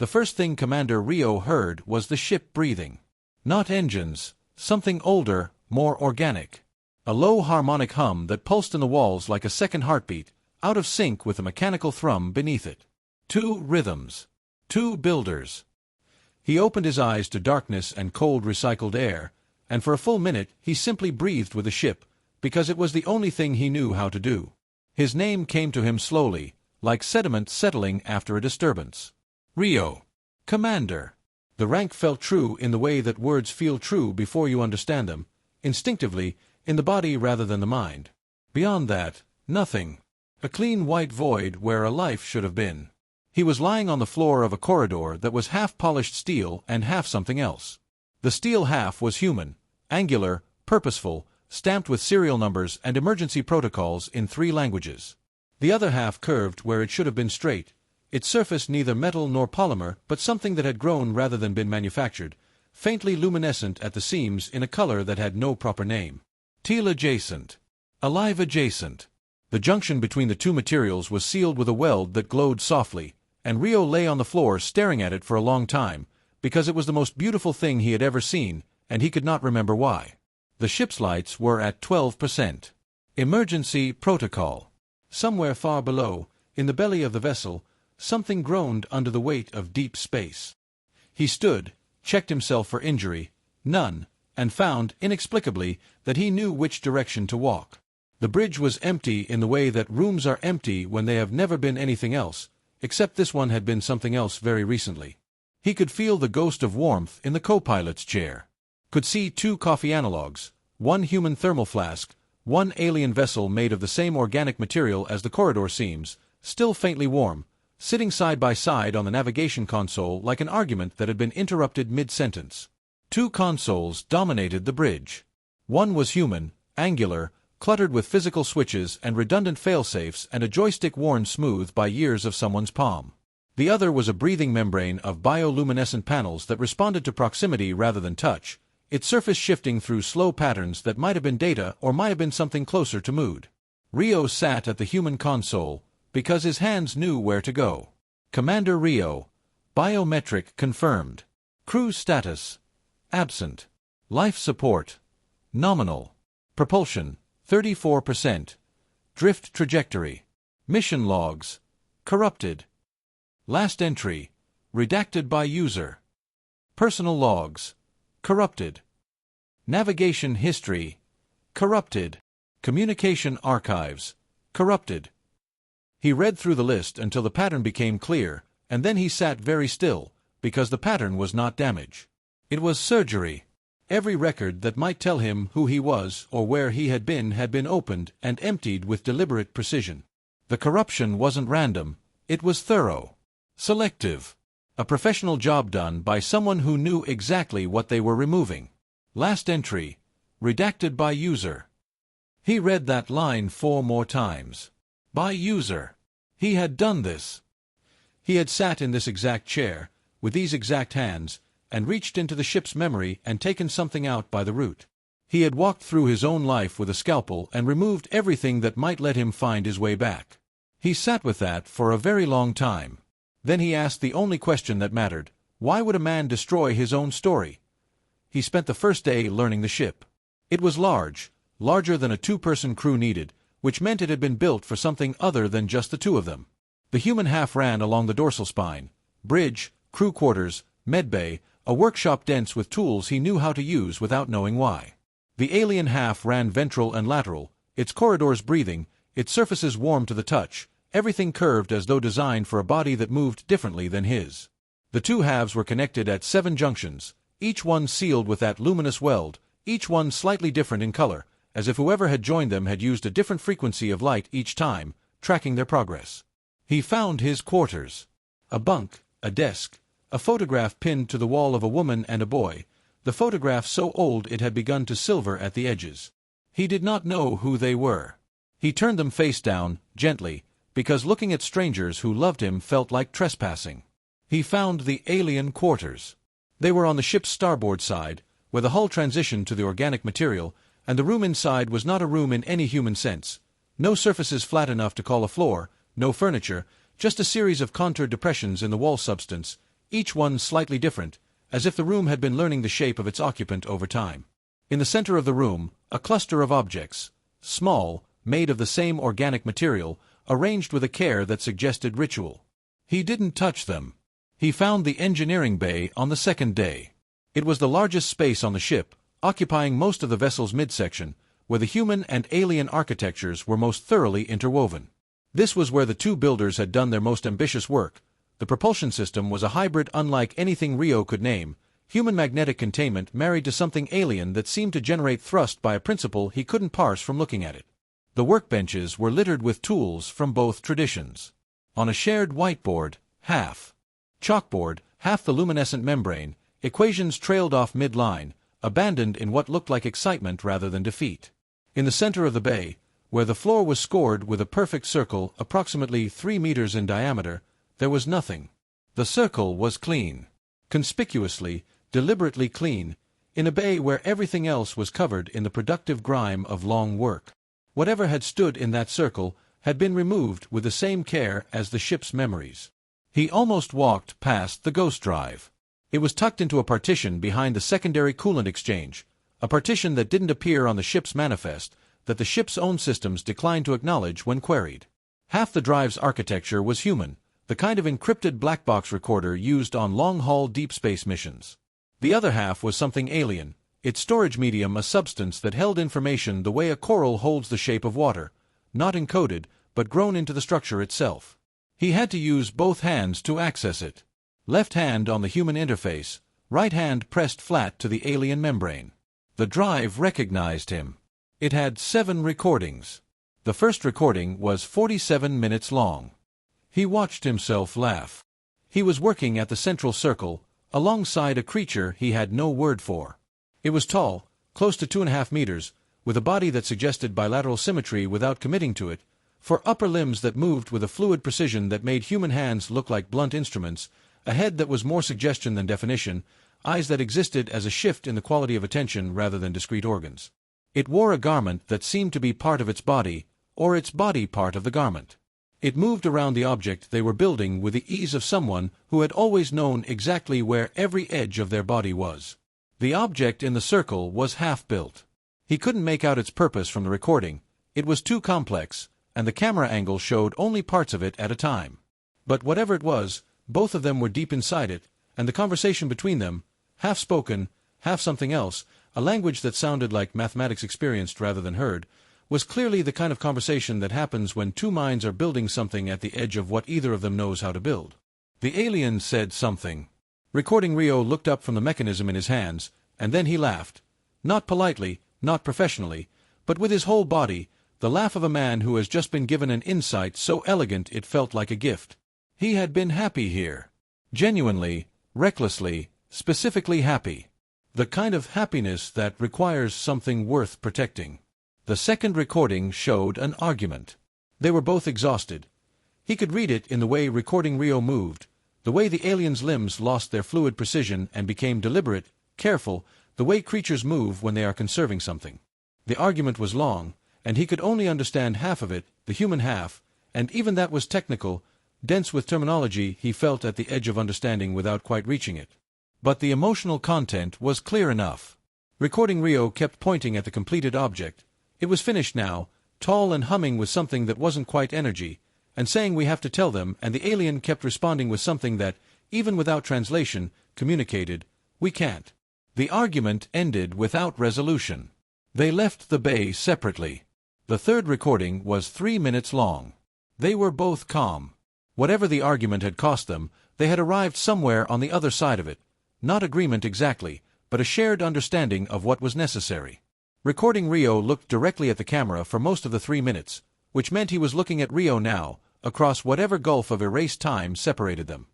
The first thing Commander Ryo heard was the ship breathing. Not engines, something older, more organic. A low harmonic hum that pulsed in the walls like a second heartbeat, out of sync with the mechanical thrum beneath it. Two rhythms. Two builders. He opened his eyes to darkness and cold recycled air, and for a full minute he simply breathed with the ship, because it was the only thing he knew how to do. His name came to him slowly, like sediment settling after a disturbance. Ryo. Commander. The rank felt true in the way that words feel true before you understand them, instinctively, in the body rather than the mind. Beyond that, nothing. A clean white void where a life should have been. He was lying on the floor of a corridor that was half polished steel and half something else. The steel half was human, angular, purposeful, stamped with serial numbers and emergency protocols in 3 languages. The other half curved where it should have been straight, its surface neither metal nor polymer but something that had grown rather than been manufactured, faintly luminescent at the seams in a color that had no proper name. Teal adjacent. Alive adjacent. The junction between the two materials was sealed with a weld that glowed softly, and Ryo lay on the floor staring at it for a long time, because it was the most beautiful thing he had ever seen, and he could not remember why. The ship's lights were at 12%. Emergency protocol. Somewhere far below, in the belly of the vessel, something groaned under the weight of deep space. He stood, checked himself for injury, none, and found, inexplicably, that he knew which direction to walk. The bridge was empty in the way that rooms are empty when they have never been anything else, except this one had been something else very recently. He could feel the ghost of warmth in the co-pilot's chair. Could see 2 coffee analogs, 1 human thermal flask, 1 alien vessel made of the same organic material as the corridor seams, still faintly warm, sitting side by side on the navigation console like an argument that had been interrupted mid-sentence. 2 consoles dominated the bridge. One was human, angular, cluttered with physical switches and redundant failsafes and a joystick worn smooth by years of someone's palm. The other was a breathing membrane of bioluminescent panels that responded to proximity rather than touch, its surface shifting through slow patterns that might have been data or might have been something closer to mood. Ryo sat at the human console, because his hands knew where to go. Commander Ryo. Biometric confirmed. Crew status. Absent. Life support. Nominal. Propulsion. 34%. Drift trajectory. Mission logs. Corrupted. Last entry. Redacted by user. Personal logs. Corrupted. Navigation history. Corrupted. Communication archives. Corrupted. He read through the list until the pattern became clear, and then he sat very still, because the pattern was not damage. It was surgery. Every record that might tell him who he was or where he had been opened and emptied with deliberate precision. The corruption wasn't random, it was thorough. Selective. A professional job done by someone who knew exactly what they were removing. Last entry. Redacted by user. He read that line 4 more times. By user. He had done this. He had sat in this exact chair, with these exact hands, and reached into the ship's memory and taken something out by the root. He had walked through his own life with a scalpel and removed everything that might let him find his way back. He sat with that for a very long time. Then he asked the only question that mattered: why would a man destroy his own story? He spent the first day learning the ship. It was large, larger than a 2-person crew needed, which meant it had been built for something other than just the 2 of them. The human half ran along the dorsal spine. Bridge, crew quarters, medbay, a workshop dense with tools he knew how to use without knowing why. The alien half ran ventral and lateral, its corridors breathing, its surfaces warm to the touch, everything curved as though designed for a body that moved differently than his. The 2 halves were connected at 7 junctions, each one sealed with that luminous weld, each one slightly different in color, as if whoever had joined them had used a different frequency of light each time, tracking their progress. He found his quarters. A bunk, a desk, a photograph pinned to the wall of a woman and a boy, the photograph so old it had begun to silver at the edges. He did not know who they were. He turned them face down, gently, because looking at strangers who loved him felt like trespassing. He found the alien quarters. They were on the ship's starboard side, where the hull transitioned to the organic material, and the room inside was not a room in any human sense. No surfaces flat enough to call a floor, no furniture, just a series of contoured depressions in the wall substance, each one slightly different, as if the room had been learning the shape of its occupant over time. In the center of the room, a cluster of objects, small, made of the same organic material, arranged with a care that suggested ritual. He didn't touch them. He found the engineering bay on the second day. It was the largest space on the ship, occupying most of the vessel's midsection, where the human and alien architectures were most thoroughly interwoven. This was where the two builders had done their most ambitious work. The propulsion system was a hybrid unlike anything Ryo could name, human magnetic containment married to something alien that seemed to generate thrust by a principle he couldn't parse from looking at it. The workbenches were littered with tools from both traditions. On a shared whiteboard, half chalkboard, half the luminescent membrane, equations trailed off mid-line, abandoned in what looked like excitement rather than defeat. In the center of the bay, where the floor was scored with a perfect circle approximately 3 meters in diameter, there was nothing. The circle was clean. Conspicuously, deliberately clean, in a bay where everything else was covered in the productive grime of long work. Whatever had stood in that circle had been removed with the same care as the ship's memories. He almost walked past the ghost drive. It was tucked into a partition behind the secondary coolant exchange, a partition that didn't appear on the ship's manifest, that the ship's own systems declined to acknowledge when queried. Half the drive's architecture was human, the kind of encrypted black box recorder used on long-haul deep space missions. The other half was something alien, its storage medium a substance that held information the way a coral holds the shape of water, not encoded, but grown into the structure itself. He had to use both hands to access it. Left hand on the human interface, right hand pressed flat to the alien membrane. The drive recognized him. It had 7 recordings. The first recording was 47 minutes long. He watched himself laugh. He was working at the central circle, alongside a creature he had no word for. It was tall, close to 2.5 meters, with a body that suggested bilateral symmetry without committing to it, for upper limbs that moved with a fluid precision that made human hands look like blunt instruments, a head that was more suggestion than definition, eyes that existed as a shift in the quality of attention rather than discrete organs. It wore a garment that seemed to be part of its body, or its body part of the garment. It moved around the object they were building with the ease of someone who had always known exactly where every edge of their body was. The object in the circle was half-built. He couldn't make out its purpose from the recording. It was too complex, and the camera angle showed only parts of it at a time. But whatever it was, both of them were deep inside it, and the conversation between them, half-spoken, half something else, a language that sounded like mathematics experienced rather than heard, was clearly the kind of conversation that happens when two minds are building something at the edge of what either of them knows how to build. The alien said something. Recording Ryo looked up from the mechanism in his hands, and then he laughed. Not politely, not professionally, but with his whole body, the laugh of a man who has just been given an insight so elegant it felt like a gift. He had been happy here. Genuinely, recklessly, specifically happy. The kind of happiness that requires something worth protecting. The second recording showed an argument. They were both exhausted. He could read it in the way Recording Ryo moved, the way the alien's limbs lost their fluid precision and became deliberate, careful, the way creatures move when they are conserving something. The argument was long, and he could only understand half of it, the human half, and even that was technical, dense with terminology he felt at the edge of understanding without quite reaching it. But the emotional content was clear enough. Recording Ryo kept pointing at the completed object. It was finished now, tall and humming with something that wasn't quite energy, and saying we have to tell them, and the alien kept responding with something that, even without translation, communicated, we can't. The argument ended without resolution. They left the bay separately. The third recording was 3 minutes long. They were both calm. Whatever the argument had cost them, they had arrived somewhere on the other side of it. Not agreement exactly, but a shared understanding of what was necessary. Recording Ryo looked directly at the camera for most of the 3 minutes, which meant he was looking at Ryo now, across whatever gulf of erased time separated them.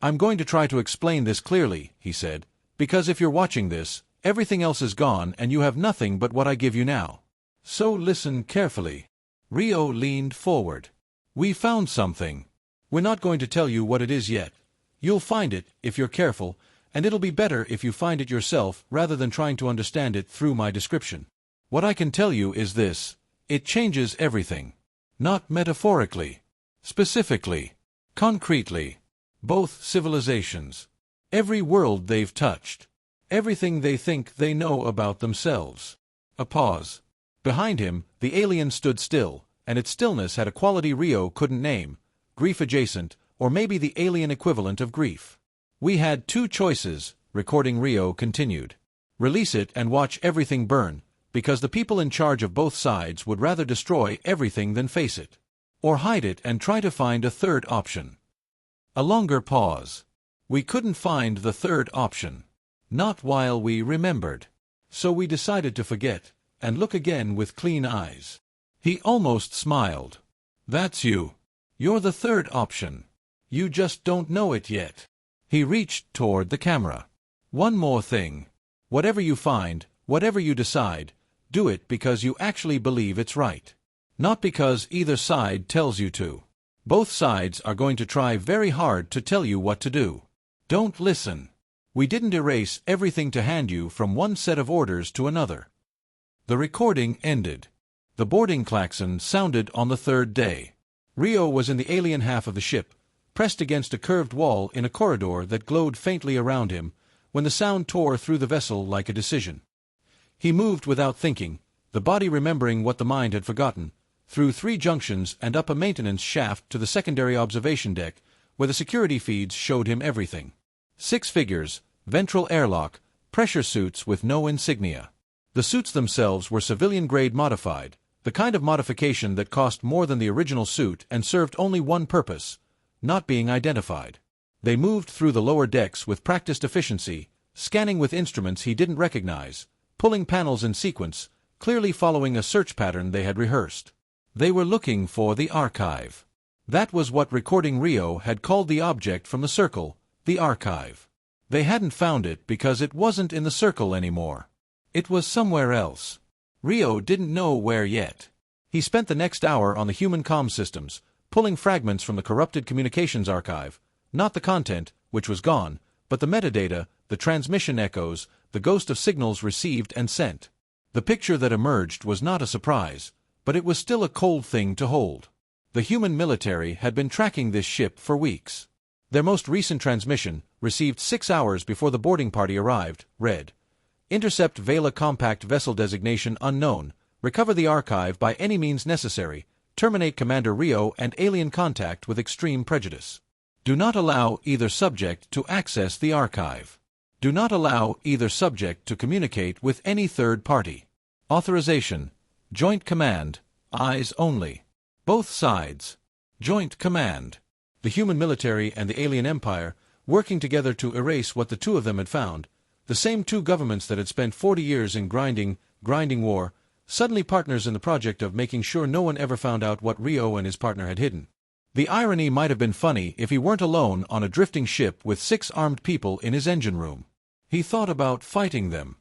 I'm going to try to explain this clearly, he said, because if you're watching this, everything else is gone and you have nothing but what I give you now. So listen carefully. Ryo leaned forward. We found something. We're not going to tell you what it is yet. You'll find it, if you're careful, and it'll be better if you find it yourself rather than trying to understand it through my description. What I can tell you is this. It changes everything. Not metaphorically. Specifically. Concretely. Both civilizations. Every world they've touched. Everything they think they know about themselves. A pause. Behind him, the alien stood still, and its stillness had a quality Ryo couldn't name, grief-adjacent, or maybe the alien equivalent of grief. We had two choices, recording Ryo continued. Release it and watch everything burn, because the people in charge of both sides would rather destroy everything than face it. Or hide it and try to find a third option. A longer pause. We couldn't find the third option. Not while we remembered. So we decided to forget, and look again with clean eyes. He almost smiled. That's you. You're the third option. You just don't know it yet. He reached toward the camera. One more thing. Whatever you find, whatever you decide, do it because you actually believe it's right. Not because either side tells you to. Both sides are going to try very hard to tell you what to do. Don't listen. We didn't erase everything to hand you from one set of orders to another. The recording ended. The boarding klaxon sounded on the third day. Ryo was in the alien half of the ship, pressed against a curved wall in a corridor that glowed faintly around him, when the sound tore through the vessel like a decision. He moved without thinking, the body remembering what the mind had forgotten, through 3 junctions and up a maintenance shaft to the secondary observation deck, where the security feeds showed him everything. 6 figures, ventral airlock, pressure suits with no insignia. The suits themselves were civilian-grade modified, the kind of modification that cost more than the original suit and served only one purpose, not being identified. They moved through the lower decks with practiced efficiency, scanning with instruments he didn't recognize, pulling panels in sequence, clearly following a search pattern they had rehearsed. They were looking for the archive. That was what recording Ryo had called the object from the circle, the archive. They hadn't found it because it wasn't in the circle anymore. It was somewhere else. Ryo didn't know where yet. He spent the next hour on the human comm systems, pulling fragments from the corrupted communications archive, not the content, which was gone, but the metadata, the transmission echoes, the ghost of signals received and sent. The picture that emerged was not a surprise, but it was still a cold thing to hold. The human military had been tracking this ship for weeks. Their most recent transmission, received 6 hours before the boarding party arrived, read, "Intercept Vela compact vessel designation unknown, recover the archive by any means necessary, terminate Commander Ryo and alien contact with extreme prejudice. Do not allow either subject to access the archive. Do not allow either subject to communicate with any third party. Authorization. Joint command. Eyes only. Both sides. Joint command." The human military and the alien empire, working together to erase what the two of them had found, the same 2 governments that had spent 40 years in grinding war, suddenly partners in the project of making sure no one ever found out what Ryo and his partner had hidden. The irony might have been funny if he weren't alone on a drifting ship with 6 armed people in his engine room. He thought about fighting them.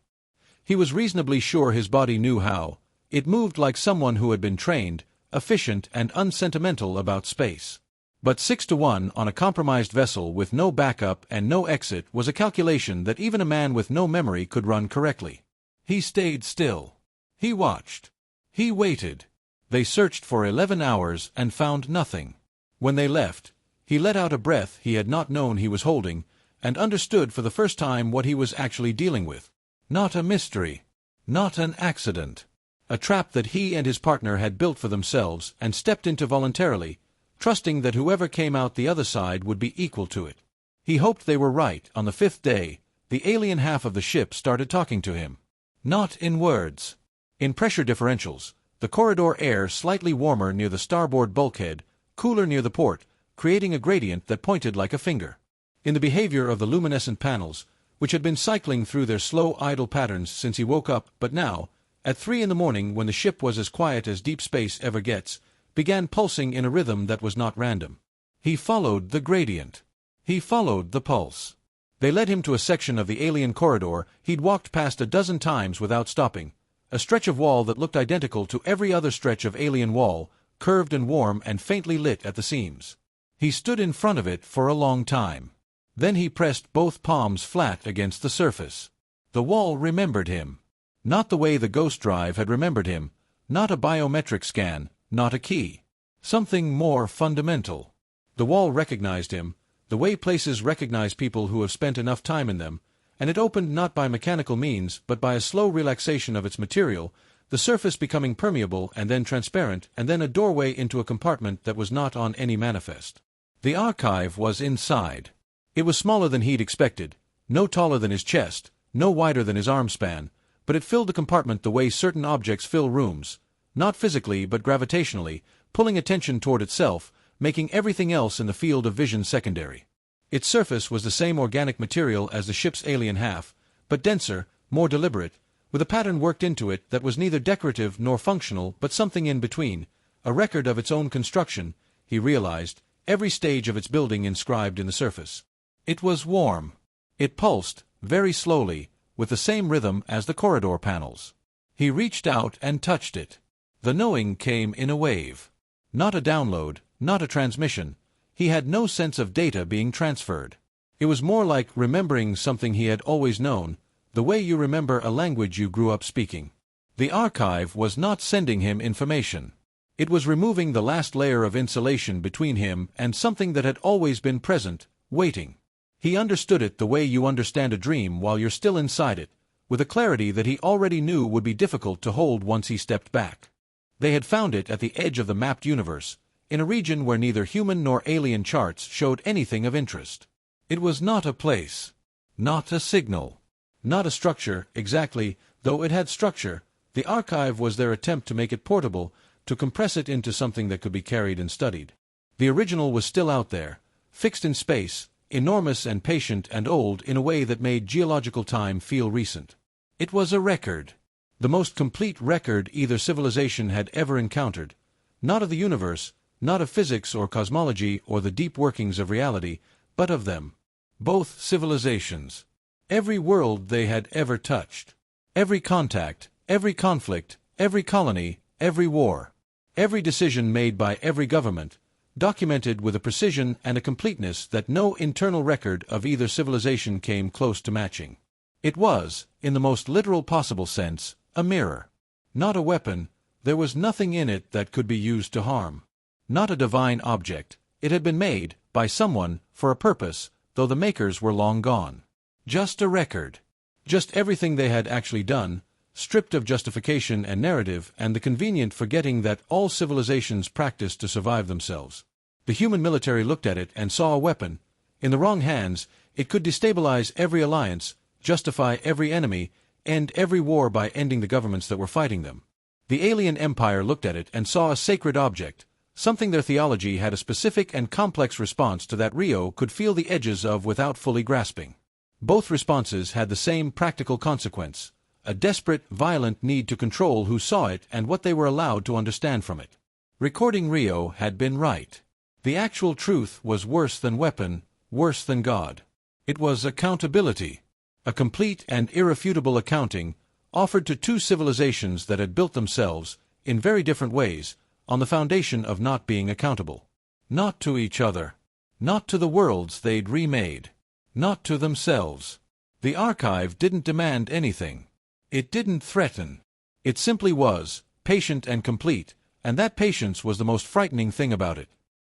He was reasonably sure his body knew how. It moved like someone who had been trained, efficient and unsentimental about space. But 6-1 on a compromised vessel with no backup and no exit was a calculation that even a man with no memory could run correctly. He stayed still. He watched. He waited. They searched for 11 hours and found nothing. When they left, he let out a breath he had not known he was holding, and understood for the first time what he was actually dealing with. Not a mystery. Not an accident. A trap that he and his partner had built for themselves and stepped into voluntarily, trusting that whoever came out the other side would be equal to it. He hoped they were right. On the 5th day, the alien half of the ship started talking to him. Not in words. In pressure differentials, the corridor air slightly warmer near the starboard bulkhead, cooler near the port, creating a gradient that pointed like a finger. In the behavior of the luminescent panels, which had been cycling through their slow idle patterns since he woke up, but now, at 3 in the morning when the ship was as quiet as deep space ever gets, began pulsing in a rhythm that was not random. He followed the gradient. He followed the pulse. They led him to a section of the alien corridor he'd walked past a dozen times without stopping, a stretch of wall that looked identical to every other stretch of alien wall, curved and warm and faintly lit at the seams. He stood in front of it for a long time. Then he pressed both palms flat against the surface. The wall remembered him. Not the way the ghost drive had remembered him, not a biometric scan, not a key. Something more fundamental. The wall recognized him, the way places recognize people who have spent enough time in them, and it opened not by mechanical means but by a slow relaxation of its material, the surface becoming permeable and then transparent, and then a doorway into a compartment that was not on any manifest. The archive was inside. It was smaller than he'd expected, no taller than his chest, no wider than his arm span, but it filled the compartment the way certain objects fill rooms, not physically but gravitationally, pulling attention toward itself, making everything else in the field of vision secondary. Its surface was the same organic material as the ship's alien half, but denser, more deliberate, with a pattern worked into it that was neither decorative nor functional but something in between, a record of its own construction, he realized, every stage of its building inscribed in the surface. It was warm. It pulsed, very slowly, with the same rhythm as the corridor panels. He reached out and touched it. The knowing came in a wave. Not a download, not a transmission. He had no sense of data being transferred. It was more like remembering something he had always known, the way you remember a language you grew up speaking. The archive was not sending him information. It was removing the last layer of insulation between him and something that had always been present, waiting. He understood it the way you understand a dream while you're still inside it, with a clarity that he already knew would be difficult to hold once he stepped back. They had found it at the edge of the mapped universe, in a region where neither human nor alien charts showed anything of interest. It was not a place, not a signal, not a structure, exactly, though it had structure. The archive was their attempt to make it portable, to compress it into something that could be carried and studied. The original was still out there, fixed in space, enormous and patient and old in a way that made geological time feel recent. It was a record, the most complete record either civilization had ever encountered, not of the universe, not of physics or cosmology or the deep workings of reality, but of them. Both civilizations. Every world they had ever touched. Every contact, every conflict, every colony, every war. Every decision made by every government, documented with a precision and a completeness that no internal record of either civilization came close to matching. It was, in the most literal possible sense, a mirror. Not a weapon, there was nothing in it that could be used to harm. Not a divine object, it had been made, by someone, for a purpose, though the makers were long gone. Just a record. Just everything they had actually done, stripped of justification and narrative and the convenient forgetting that all civilizations practiced to survive themselves. The human military looked at it and saw a weapon. In the wrong hands, it could destabilize every alliance, justify every enemy, end every war by ending the governments that were fighting them. The alien empire looked at it and saw a sacred object, something their theology had a specific and complex response to that Ryo could feel the edges of without fully grasping. Both responses had the same practical consequence, a desperate, violent need to control who saw it and what they were allowed to understand from it. Recording Ryo had been right. The actual truth was worse than weapon, worse than God. It was accountability. A complete and irrefutable accounting, offered to two civilizations that had built themselves, in very different ways, on the foundation of not being accountable. Not to each other. Not to the worlds they'd remade. Not to themselves. The archive didn't demand anything. It didn't threaten. It simply was, patient and complete, and that patience was the most frightening thing about it.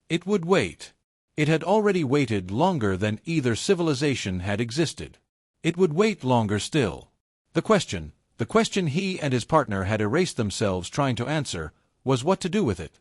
It would wait. It had already waited longer than either civilization had existed. It would wait longer still. The question he and his partner had erased themselves trying to answer, was what to do with it.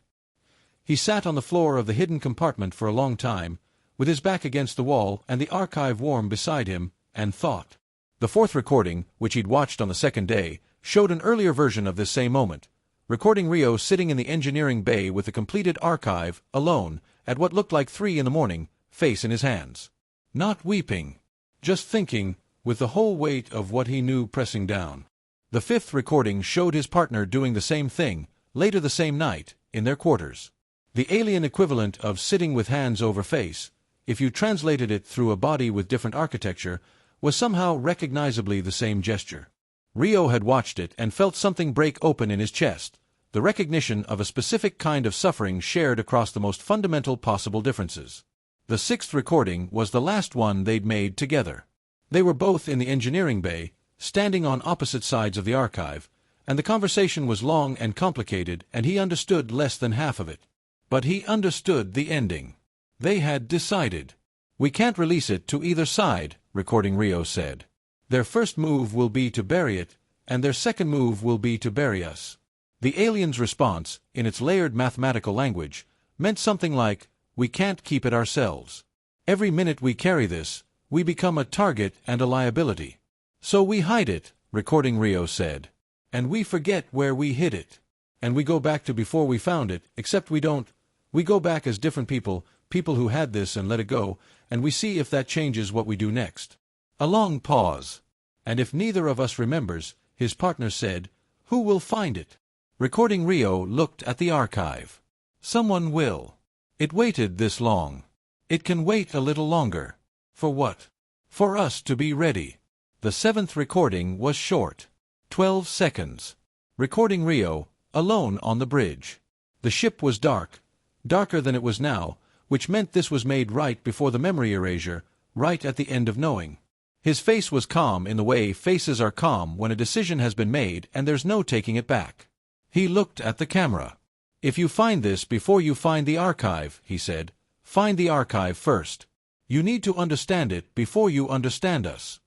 He sat on the floor of the hidden compartment for a long time, with his back against the wall and the archive warm beside him, and thought. The fourth recording, which he'd watched on the second day, showed an earlier version of this same moment, recording Ryo sitting in the engineering bay with the completed archive, alone, at what looked like 3 a.m, face in his hands. Not weeping. Just thinking, with the whole weight of what he knew pressing down. The fifth recording showed his partner doing the same thing, later the same night, in their quarters. The alien equivalent of sitting with hands over face, if you translated it through a body with different architecture, was somehow recognizably the same gesture. Ryo had watched it and felt something break open in his chest, the recognition of a specific kind of suffering shared across the most fundamental possible differences. The sixth recording was the last one they'd made together. They were both in the engineering bay, standing on opposite sides of the archive, and the conversation was long and complicated, and he understood less than half of it. But he understood the ending. They had decided. We can't release it to either side, Recording Ryo said. Their first move will be to bury it, and their second move will be to bury us. The alien's response, in its layered mathematical language, meant something like, we can't keep it ourselves. Every minute we carry this, we become a target and a liability. So we hide it, Recording Ryo said. And we forget where we hid it. And we go back to before we found it, except we don't. We go back as different people, people who had this and let it go, and we see if that changes what we do next. A long pause. And if neither of us remembers, his partner said, who will find it? Recording Ryo looked at the archive. Someone will. It waited this long. It can wait a little longer. For what? For us to be ready. The seventh recording was short. 12 seconds. Recording Ryo, alone on the bridge. The ship was dark. Darker than it was now, which meant this was made right before the memory erasure, right at the end of knowing. His face was calm in the way faces are calm when a decision has been made and there's no taking it back. He looked at the camera. If you find this before you find the archive, he said, find the archive first. You need to understand it before you understand us.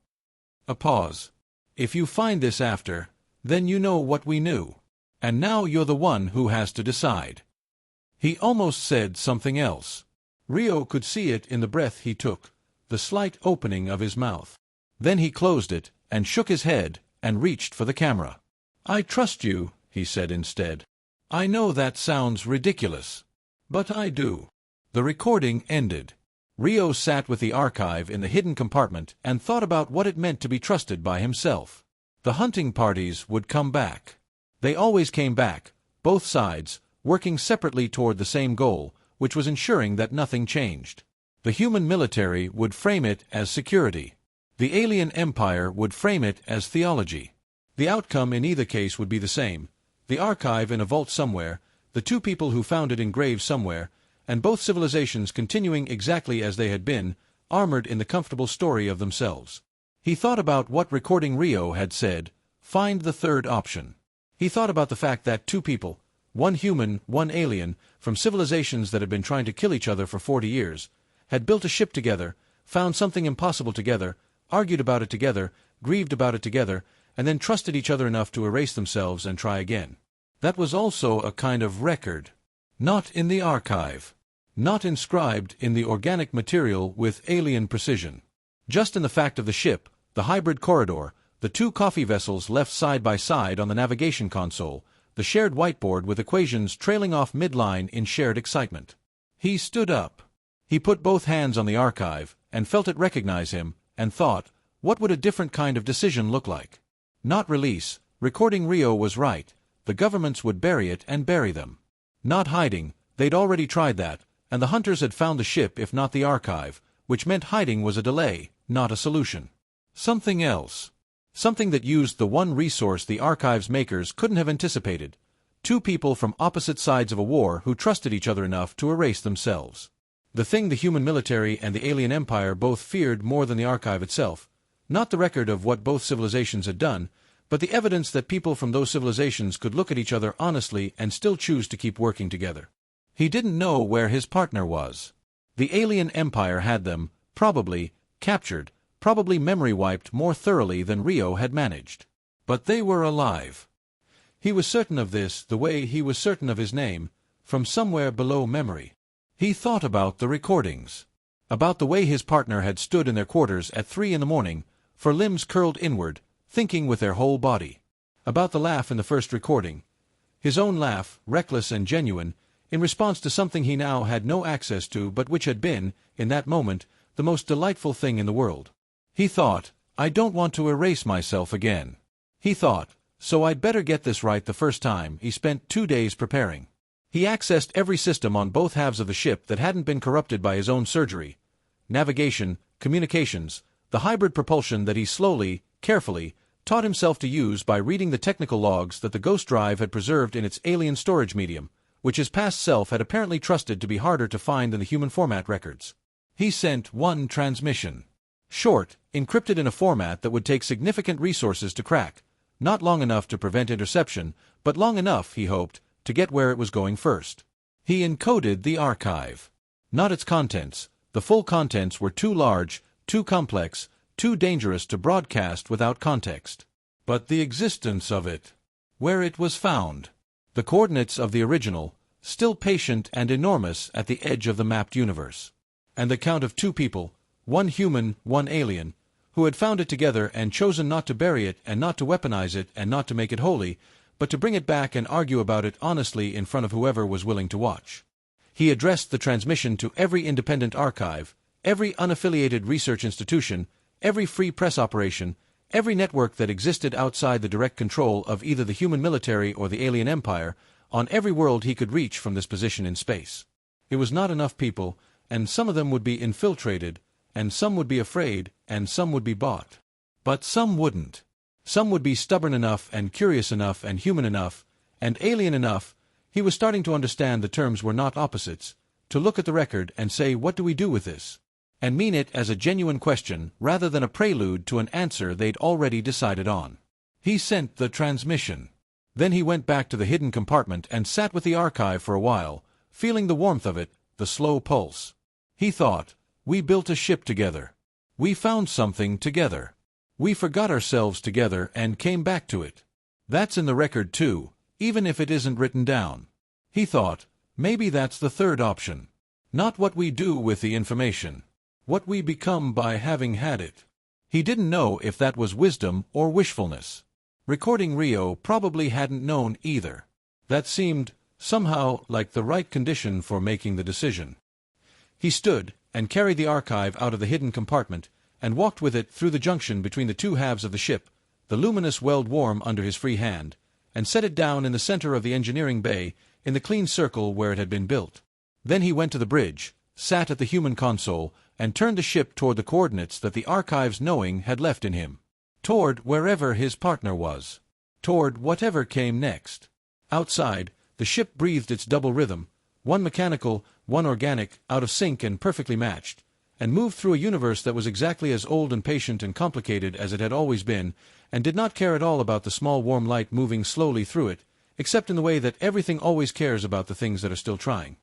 A pause. If you find this after, then you know what we knew. And now you're the one who has to decide. He almost said something else. Ryo could see it in the breath he took, the slight opening of his mouth. Then he closed it, and shook his head, and reached for the camera. I trust you, he said instead. I know that sounds ridiculous. But I do. The recording ended. Ryo sat with the archive in the hidden compartment and thought about what it meant to be trusted by himself. The hunting parties would come back. They always came back, both sides, working separately toward the same goal, which was ensuring that nothing changed. The human military would frame it as security. The alien empire would frame it as theology. The outcome in either case would be the same. The archive in a vault somewhere, the two people who found it in graves somewhere, and both civilizations continuing exactly as they had been, armored in the comfortable story of themselves. He thought about what Recording Ryo had said, find the third option. He thought about the fact that two people, one human, one alien, from civilizations that had been trying to kill each other for 40 years, had built a ship together, found something impossible together, argued about it together, grieved about it together, and then trusted each other enough to erase themselves and try again. That was also a kind of record. Not in the archive. Not inscribed in the organic material with alien precision. Just in the fact of the ship, the hybrid corridor, the two coffee vessels left side by side on the navigation console, the shared whiteboard with equations trailing off midline in shared excitement. He stood up. He put both hands on the archive, and felt it recognize him, and thought, what would a different kind of decision look like? Not release. Recording Ryo was right. The governments would bury it and bury them. Not hiding. They'd already tried that, and the hunters had found the ship if not the archive, which meant hiding was a delay, not a solution. Something else. Something that used the one resource the archive's makers couldn't have anticipated. Two people from opposite sides of a war who trusted each other enough to erase themselves. The thing the human military and the alien empire both feared more than the archive itself. Not the record of what both civilizations had done, but the evidence that people from those civilizations could look at each other honestly and still choose to keep working together. He didn't know where his partner was. The alien empire had them, probably, captured, probably memory-wiped more thoroughly than Ryo had managed. But they were alive. He was certain of this the way he was certain of his name, from somewhere below memory. He thought about the recordings. About the way his partner had stood in their quarters at 3 in the morning, for limbs curled inward, thinking with their whole body. About the laugh in the first recording. His own laugh, reckless and genuine, in response to something he now had no access to but which had been, in that moment, the most delightful thing in the world. He thought, I don't want to erase myself again. He thought, so I'd better get this right the first time. He spent 2 days preparing. He accessed every system on both halves of the ship that hadn't been corrupted by his own surgery. Navigation, communications, the hybrid propulsion that he slowly, carefully, taught himself to use by reading the technical logs that the Ghost Drive had preserved in its alien storage medium, which his past self had apparently trusted to be harder to find than the human format records. He sent one transmission. Short, encrypted in a format that would take significant resources to crack, not long enough to prevent interception, but long enough, he hoped, to get where it was going first. He encoded the archive. Not its contents, The full contents were too large, too complex, too dangerous to broadcast without context. But the existence of it, where it was found, the coordinates of the original, still patient and enormous at the edge of the mapped universe, and the count of two people, one human, one alien, who had found it together and chosen not to bury it and not to weaponize it and not to make it holy, but to bring it back and argue about it honestly in front of whoever was willing to watch. He addressed the transmission to every independent archive, every unaffiliated research institution, every free press operation, every network that existed outside the direct control of either the human military or the alien empire, on every world he could reach from this position in space. It was not enough people, and some of them would be infiltrated, and some would be afraid, and some would be bought. But some wouldn't. Some would be stubborn enough and curious enough and human enough and alien enough. He was starting to understand the terms were not opposites, to look at the record and say, what do we do with this? And mean it as a genuine question rather than a prelude to an answer they'd already decided on. He sent the transmission. Then he went back to the hidden compartment and sat with the archive for a while, feeling the warmth of it, the slow pulse. He thought, we built a ship together. We found something together. We forgot ourselves together and came back to it. That's in the record too, even if it isn't written down. He thought, maybe that's the third option. Not what we do with the information. What we become by having had it. He didn't know if that was wisdom or wishfulness. Recording Ryo probably hadn't known either. That seemed, somehow, like the right condition for making the decision. He stood and carried the archive out of the hidden compartment and walked with it through the junction between the two halves of the ship, the luminous weld warm under his free hand, and set it down in the center of the engineering bay in the clean circle where it had been built. Then he went to the bridge, sat at the human console, and turned the ship toward the coordinates that the archive's knowing had left in him. Toward wherever his partner was. Toward whatever came next. Outside, the ship breathed its double rhythm, one mechanical, one organic, out of sync and perfectly matched, and moved through a universe that was exactly as old and patient and complicated as it had always been, and did not care at all about the small warm light moving slowly through it, except in the way that everything always cares about the things that are still trying.